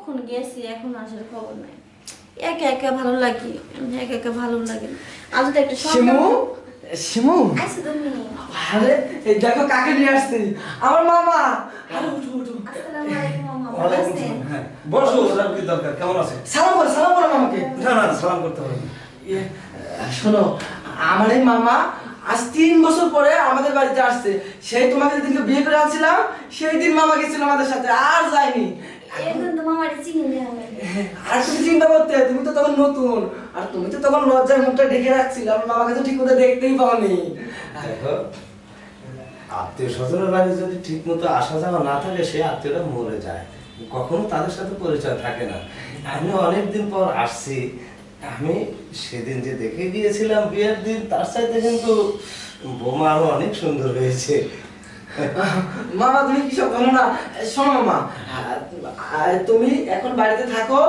কখন গেছি এখন আসার খবর নাই। একা একা ভালো লাগে, একা একা ভালো লাগে। আজ তো একটা শিমু, শিমু, আচ্ছা তুমি আরে এই দেখো কাকে নিয়ে আসছি, আমার মামা। আরে উঠো উঠো। আসসালামু আলাইকুম মামা, ভালো ওয়ালাইকুম আছেন? আসসালাম। হ্যাঁ বসো, ওটার কি দরকার? কেমন আছে? সালাম করো মামাকে। না না সালাম করতে হবে না। শোনো, আমার এই মামা আজ 3 বছর পরে আমাদের বাড়িতে আসছে। সেই তোমাকে যেদিনকে বিয়ে করে আনছিলাম সেই দিন মামা গেছিল আমাদের সাথে, আর যায়নি। এখন তো মামার চিনি না আমি। আর তুমি চিন্তা করতে, তুমি তো তখন নতুন, আর তুমি তো তখন লজ্জায় মুখটা ঢেকে রাখছিলে, আমার মামাকে তো ঠিক মতো দেখতেই পাওনি। দেখো, আত্মীয় স্বজনের বাড়ি যদি ঠিক মতো আসা যাওয়া না থাকে সে আত্মীয়রা মরে যায়, কখনো তাদের সাথে পরিচয় থাকে না। আমি অনেকদিন পর আসছি। আমি সেদিন যে দেখে গিয়েছিলাম বিয়ের দিন, তার চাইতে কিন্তু বোমা আরো অনেক সুন্দর হয়েছে। মামা তুমি কি সব বলো না? শোনো মামা, তুমি এখন বাড়িতে থাকো,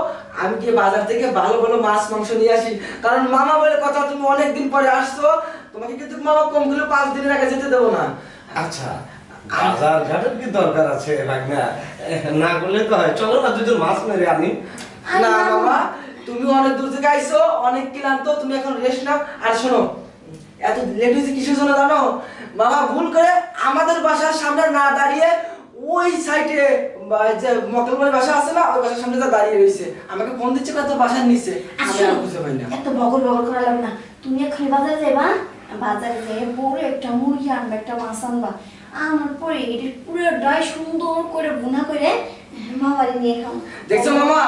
আমি গিয়ে বাজার থেকে ভালো ভালো মাছ মাংস নিয়ে আসি। কারণ মামা বলে কথা, তুমি অনেকদিন পরে আসছো, তোমাকে কিন্তু মামা কম করে 5 দিনের আগে যেতে দেবো না। আচ্ছা, বাজার ঘাটের কি দরকার আছে ভাগনা? না করলে তো হয়, চলো না দুজন মাছ মেরে আনি। না মামা, তুমি অনেক দূর থেকে আইছো, অনেক ক্লান্ত, তুমি এখন রেস্ট নাও। আর শোনো, এত লেট হয়েছে কিসের জন্য জানো? মামা ভুল করে আমাদের বাসার সামনে না দাঁড়িয়ে ওই সাইডে যে মকলবাড়ির বাসা আছে না, ওই বাসার সামনে দাঁড়িয়ে রয়েছে। আমাকে ফোন দিচ্ছে কত বাসার নিচে, আমি আর বুঝতে পারি না। এত বগল বগল করা লাগবে না। তুমি এখন বাজারে যাইবা, বাজারে যেয়ে বড় একটা মুরগি আনবা, একটা মাছ আনবা, আমার পরে এটা পুরোটাই সুন্দর করে ভুনা করে মামারে নিয়ে খাও। দেখছো মামা,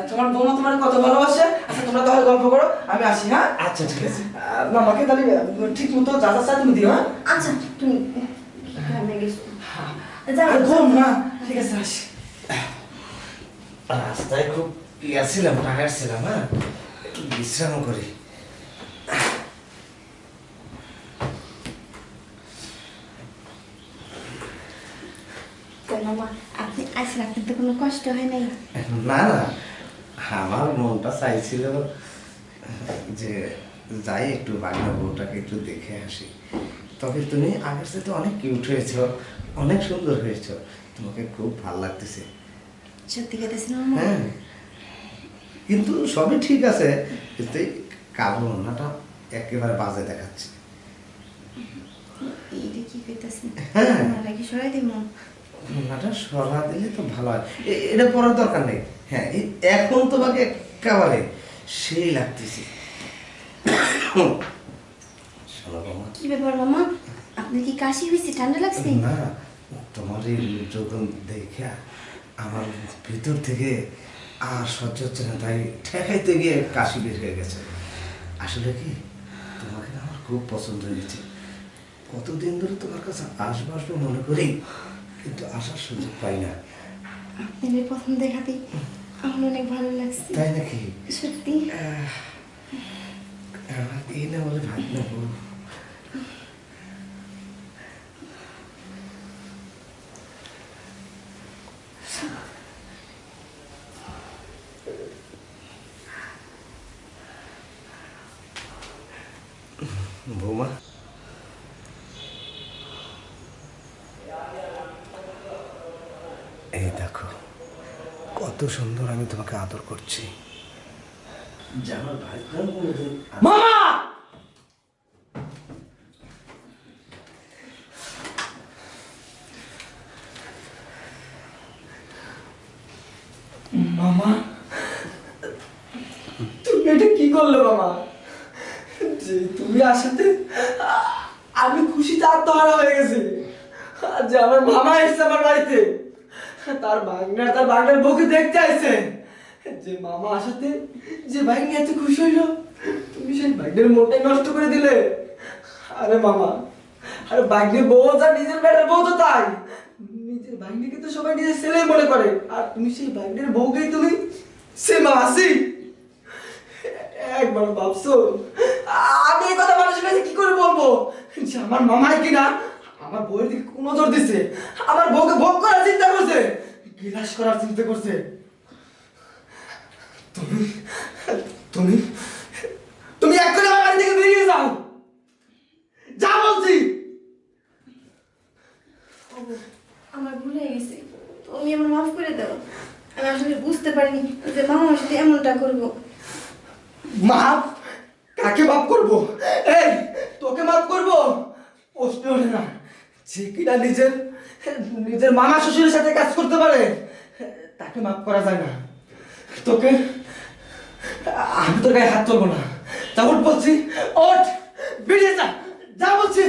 তোমার বৌমা তোমার কত ভালোবাসে। আচ্ছা তোমরা তাহলে গল্প করো, আমি আসি। হ্যাঁ আচ্ছা ঠিক আছে। মামাকে তাহলে ঠিক মতো যা যা চাই তুমি দিও। হ্যাঁ আচ্ছা তুমি গ্রামে গেছো, আর ঘুম না, ঠিক আছে আসি। রাস্তায় খুব ছিলাম, টায়ার্ড ছিলাম, হ্যাঁ একটু বিশ্রাম করি। মামা আপনি আসেন, আপনার তো কোনো কষ্ট হয় নাই? না না, আমার মনটা চাইছিল যে যাই একটু বাংলা বউটাকে একটু দেখে আসি। তবে তুমি আগের সাথে অনেক কিউট হয়েছ, অনেক সুন্দর হয়েছ, তোমাকে খুব ভালো লাগতেছে। সত্যি কথা মামা? হ্যাঁ, কিন্তু সবই ঠিক আছে, কিন্তু এই কালো ওড়নাটা একেবারে বাজে দেখাচ্ছে। এইটা কি কইতাছেন? হ্যাঁ। ওনারা কি সরাই দিব? ওড়নাটা সরা দিলে তো ভালো হয়, এটা পরার দরকার নেই। হ্যাঁ, এখন তোমাকে একেবারে সেই লাগতেছে। শোনো বাবা, কি ব্যাপার মামা, আপনি কি কাশি হয়েছে, ঠান্ডা লাগছে? না, তোমার এই যখন দেখে আমার ভিতর থেকে আর সহ্য হচ্ছে না, তাই ঠেকাইতে গিয়ে কাশি বের হয়ে গেছে। আসলে কি, তোমাকে না আমার খুব পছন্দ হয়েছে। কতদিন ধরে তোমার কাছে আসবো আসবো মনে করি, কিন্তু আসার সুযোগ পাই না। আপনাদের প্রথম দেখাতেই আমার অনেক ভালো লাগছে। তাই নাকি? সত্যি। এই না বলে ভাত নেবো। বৌমা, এই দেখো কত সুন্দর আমি তোমাকে আদর করছি। যে আমার ভাই মামা, মামা তুমি এটা কি করলে মামা? যে তুমি আসাতে আমি খুশিতে আত্মহারা হয়ে গেছি। আর যে আমার মামা এসেছে আমার বাড়িতে, তার বাগনার বউকে দেখতে আইছে। যে মামা আসাতে যে বাইক নিয়ে এত খুশি হইলো, তুমি সেই বাইকের মোটাই নষ্ট করে দিলে। আরে মামা, আরে বাইকের বউ যা নিজের বেটার বউ তো তাই, নিজের বাইককে তো সবাই নিজের ছেলে মনে করে, আর তুমি সেই বাইকের বউকেই তুমি সে মাসি একবার ভাবছো? আমি এই কথা মানুষের কাছে কি করে বলবো যে আমার মামাই কিনা আমার বউয়ের দিকে কোন নজর দিচ্ছে, আমার বউকে ভোগ করার চিন্তা করছে, বিলাস করার চিন্তা করছে। তুমি তুমি তুমি এক্ষুনি আমার বাড়ি থেকে বেরিয়ে যাও, যা বলছি। আমার ভুল হয়ে গেছে, তুমি আমার মাফ করে দাও। আমি আসলে বুঝতে পারিনি যে মামা আমার সাথে এমনটা করবো। মাফ? কাকে মাফ করব? এই তোকে মাফ করব? প্রশ্ন ওঠে না। যে কিনা নিজের নিজের মামা শ্বশুরের সাথে কাজ করতে পারে তাকে মাফ করা যায় না। তোকে আমি তোর গায়ে হাত তুলবো না। তা ওঠ বলছি, ওঠ, বেরিয়ে যা, যা বলছি।